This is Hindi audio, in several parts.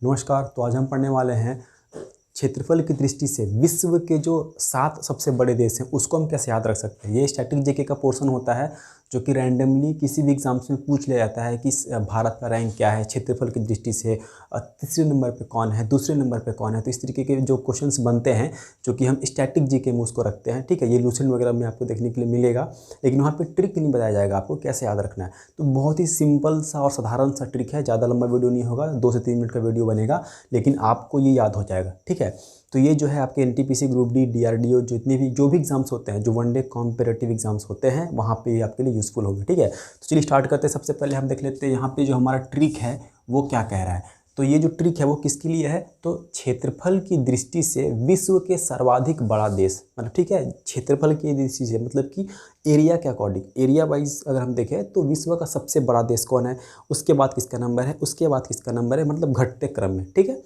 नमस्कार। तो आज हम पढ़ने वाले हैं क्षेत्रफल की दृष्टि से विश्व के जो 7 सबसे बड़े देश हैं उसको हम कैसे याद रख सकते हैं। ये स्टैटिक जीके का पोर्शन होता है जो कि रैंडमली किसी भी एग्जाम्स में पूछ लिया जाता है कि भारत का रैंक क्या है क्षेत्रफल की दृष्टि से, तीसरे नंबर पे कौन है, दूसरे नंबर पे कौन है। तो इस तरीके के जो क्वेश्चंस बनते हैं जो कि हम स्टैटिक जीके में उसको रखते हैं। ठीक है, ये लूसेंट वगैरह में आपको देखने के लिए मिलेगा, लेकिन वहाँ पे ट्रिक नहीं बताया जाएगा आपको कैसे याद रखना है। तो बहुत ही सिंपल सा और साधारण सा ट्रिक है, ज़्यादा लंबा वीडियो नहीं होगा, 2 से 3 मिनट का वीडियो बनेगा, लेकिन आपको ये याद हो जाएगा। ठीक है, तो ये जो है आपके एनटीपीसी, ग्रुप डी, डीआरडीओ जो भी एग्जाम्स होते हैं, जो वनडे कॉम्पिटिटिव एग्जाम्स होते हैं, वहाँ पे आपके लिए यूज़फुल होंगे। ठीक है, तो चलिए स्टार्ट करते हैं। सबसे पहले हम देख लेते हैं यहाँ पे जो हमारा ट्रिक है वो क्या कह रहा है। तो ये जो ट्रिक है वो किसके लिए है, तो क्षेत्रफल की दृष्टि से विश्व के सर्वाधिक बड़ा देश, मतलब ठीक है, क्षेत्रफल की दृष्टि से मतलब कि एरिया के अकॉर्डिंग, एरिया वाइज अगर हम देखें तो विश्व का सबसे बड़ा देश कौन है, उसके बाद किसका नंबर है, उसके बाद किसका नंबर है, मतलब घटते क्रम में। ठीक है,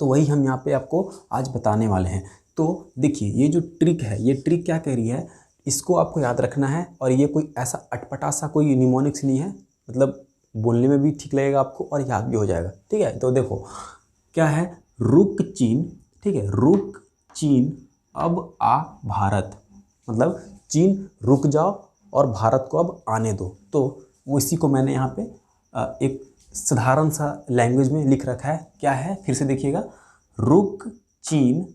तो वही हम यहाँ पे आपको आज बताने वाले हैं। तो देखिए ये जो ट्रिक है, ये ट्रिक क्या कह रही है, इसको आपको याद रखना है। और ये कोई ऐसा अटपटा सा कोई निमोनिक्स नहीं है, मतलब बोलने में भी ठीक लगेगा आपको और याद भी हो जाएगा। ठीक है, तो देखो क्या है, रुक चीन, ठीक है, रुक चीन अब आ भारत, मतलब चीन रुक जाओ और भारत को अब आने दो। तो वो इसी को मैंने यहाँ पे एक साधारण सा लैंग्वेज में लिख रखा है। क्या है, फिर से देखिएगा, रुक चीन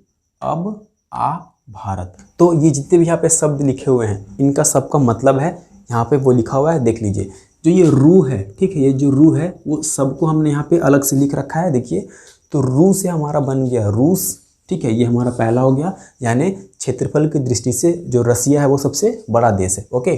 अब आ भारत। तो ये जितने भी यहाँ पे शब्द लिखे हुए हैं इनका सबका मतलब है यहाँ पे वो लिखा हुआ है, देख लीजिए। जो ये रू है, ठीक है, ये जो रू है वो सबको हमने यहाँ पे अलग से लिख रखा है। देखिए, तो रू से हमारा बन गया रूस। ठीक है, ये हमारा पहला हो गया, यानी क्षेत्रफल की दृष्टि से जो रसिया है वो सबसे बड़ा देश है। ओके,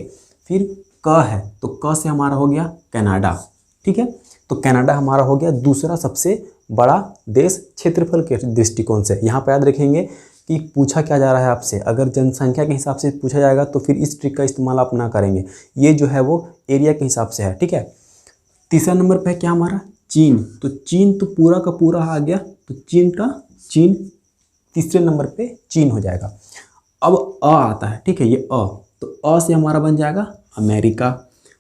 फिर क है, तो क से हमारा हो गया कनाडा। ठीक है, तो कनाडा हमारा हो गया दूसरा सबसे बड़ा देश क्षेत्रफल के दृष्टिकोण से। यहाँ पर याद रखेंगे कि पूछा क्या जा रहा है आपसे, अगर जनसंख्या के हिसाब से पूछा जाएगा तो फिर इस ट्रिक का इस्तेमाल आप ना करेंगे, ये जो है वो एरिया के हिसाब से है। ठीक है, तीसरा नंबर पे है क्या हमारा, चीन। तो चीन तो पूरा का पूरा आ गया, तो चीन तीसरे नंबर पे चीन हो जाएगा। अब अ आता है, ठीक है, ये अ, तो अ से हमारा बन जाएगा अमेरिका।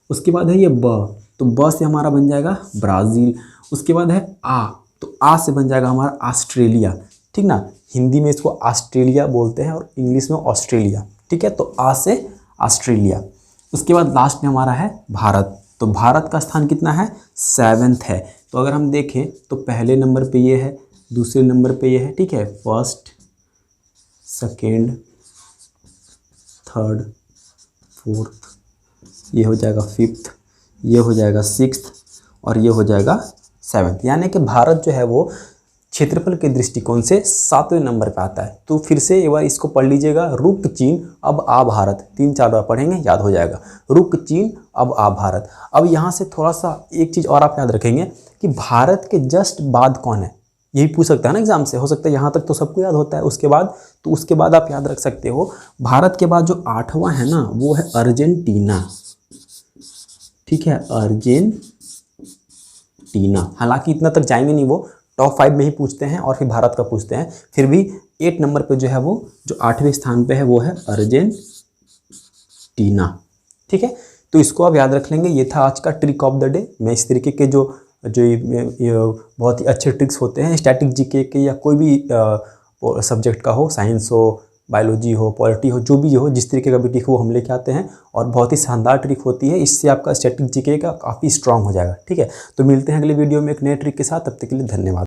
उसके बाद है ये ब, तो ब से हमारा बन जाएगा ब्राज़ील। उसके बाद है आ, तो आ से बन जाएगा हमारा ऑस्ट्रेलिया। ठीक ना, हिंदी में इसको ऑस्ट्रेलिया बोलते हैं और इंग्लिश में ऑस्ट्रेलिया। ठीक है, तो आ से ऑस्ट्रेलिया। उसके बाद लास्ट में हमारा है भारत। तो भारत का स्थान कितना है, 7th है। तो अगर हम देखें तो पहले नंबर पे ये है, दूसरे नंबर पे ये है, ठीक है, फर्स्ट, सेकेंड, थर्ड, फोर्थ, ये हो जाएगा 5th, ये हो जाएगा 6th और ये हो जाएगा 7th। यानी कि भारत जो है वो क्षेत्रफल के दृष्टिकोण से 7वें नंबर पे आता है। तो फिर से एक बार इसको पढ़ लीजिएगा, रुक चीन अब आ भारत, 3-4 बार पढ़ेंगे याद हो जाएगा, रुक चीन अब आ भारत। अब यहाँ से थोड़ा सा एक चीज़ और आप याद रखेंगे कि भारत के जस्ट बाद कौन है, यही पूछ सकता है ना एग्जाम से, हो सकता है यहाँ तक तो सबको याद होता है, उसके बाद तो उसके बाद आप याद रख सकते हो भारत के बाद जो 8वां है ना वो है अर्जेंटीना। ठीक है, अर्जेंटीना। हालांकि इतना तक जाएंगे नहीं, वो टॉप 5 में ही पूछते हैं और फिर भारत का पूछते हैं। फिर भी 8 नंबर पे जो है वो जो 8वें स्थान पे है वो है अर्जेंटीना। ठीक है, तो इसको आप याद रख लेंगे। ये था आज का ट्रिक ऑफ द डे। मैं इस तरीके के जो बहुत ही अच्छे ट्रिक्स होते हैं स्टैटिक जीके के या कोई भी सब्जेक्ट का हो, साइंस हो, बायोलॉजी हो, पॉलिटी हो, जो भी हो, जिस तरीके का भी ट्रिक हो हम लेके आते हैं और बहुत ही शानदार ट्रिक होती है। इससे आपका स्टैटिक जीके का काफ़ी स्ट्रांग हो जाएगा। ठीक है, तो मिलते हैं अगले वीडियो में एक नए ट्रिक के साथ, तब तक के लिए धन्यवाद।